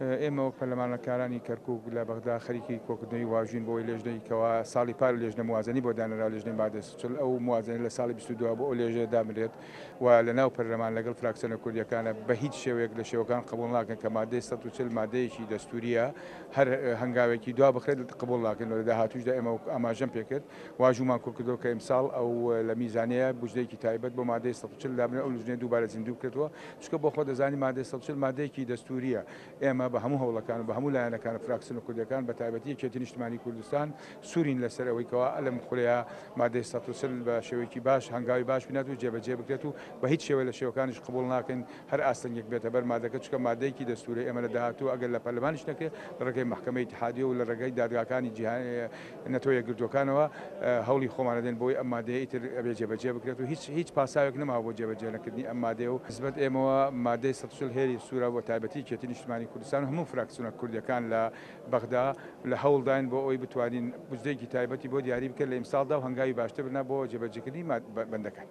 ئێمە وەک پەرلەمانەکارانی کەرکووک لە بەغدا خەریکی کۆکردنەوەی واژوین بۆ لێژنەیەکەوە ساڵی پار لێژنە موازنی بۆ دانرا لێژنەی مادە 40 ئەو موازنەی لە ساڵی 22 بۆ ئەو لێژەیە دامرێت و لە ناو پەرلەمان لەگەڵ فراکسیۆنە کوردیەکانە بە هیچ شێوەیەک لە شێوەکان قبوڵ ناکەن کە مادەی 140 مادەیەکی دەستوریە هەر هەنگاوێکی دوا بخرێت قبوڵ ناکەن لە داهاتووشدا ئێمە ئاماژەم پێکرد واژومان کۆکردەوە کە ئیمساڵ ئەو لە میزانەیە بودجەیەکی تایبەت بۆ مادەی 140 دابنێت ئەو لژنەیە دووبارە زیندوو بکرێتەوە چکە بۆ خۆ دەزانی مادەی 140 مادەیەکی دەستوریە ئێمە بە هەموو هەوڵەکان بە هەموو لایەنەکان فراکسیۆنە کوردیەکان بە تایبەتی یەکێتی نیشتیمانی کوردستان سوورین لەسەر ئەوەیەوە لەم خولەیە مادەی 140 بە شێوەیەکی باش هەنگاوی باش بینات و جێبەجێ بکرێت و بە هیچ شێوە لە شێوەکانیش قبوڵ ناکەین هەر ئاستەنگێک بێتە بەر مادەکە چکە مادەیەکی دەستوری ئێمە لە داهاتوو ئەگەر لە پەرلەمانیش نەکرێت لە ڕێگەی محکەمەی اتحادیە و لە ڕێگەی دادگاکانی جیهانی نەتۆ یەکگرتوەکانەوە هەوڵی خۆمانە دێن بۆی ئەم مادەیە ئیتر ئەبێ جێبەجێ بکرێت و هیچ پاساوێک نەماوە بۆ جێبەجێ نەکردنی ئەم مادەیە و نسبەت ئێمەوە مادەی 140 هێری سوورە بۆ تایبەتی یەکێتی نیشتیمانی کوردستان هەموو فراکسیۆنە کوردیەکان لە بەغدا لە هەوڵدان بۆ ئەوی بتوانین بودجەیەکی تایبەتی بۆ دیاری بکرد لە ئیمساڵدا و هەنگاوی باشتر بنا بۆ جێبەجێکردنی بەندەکان.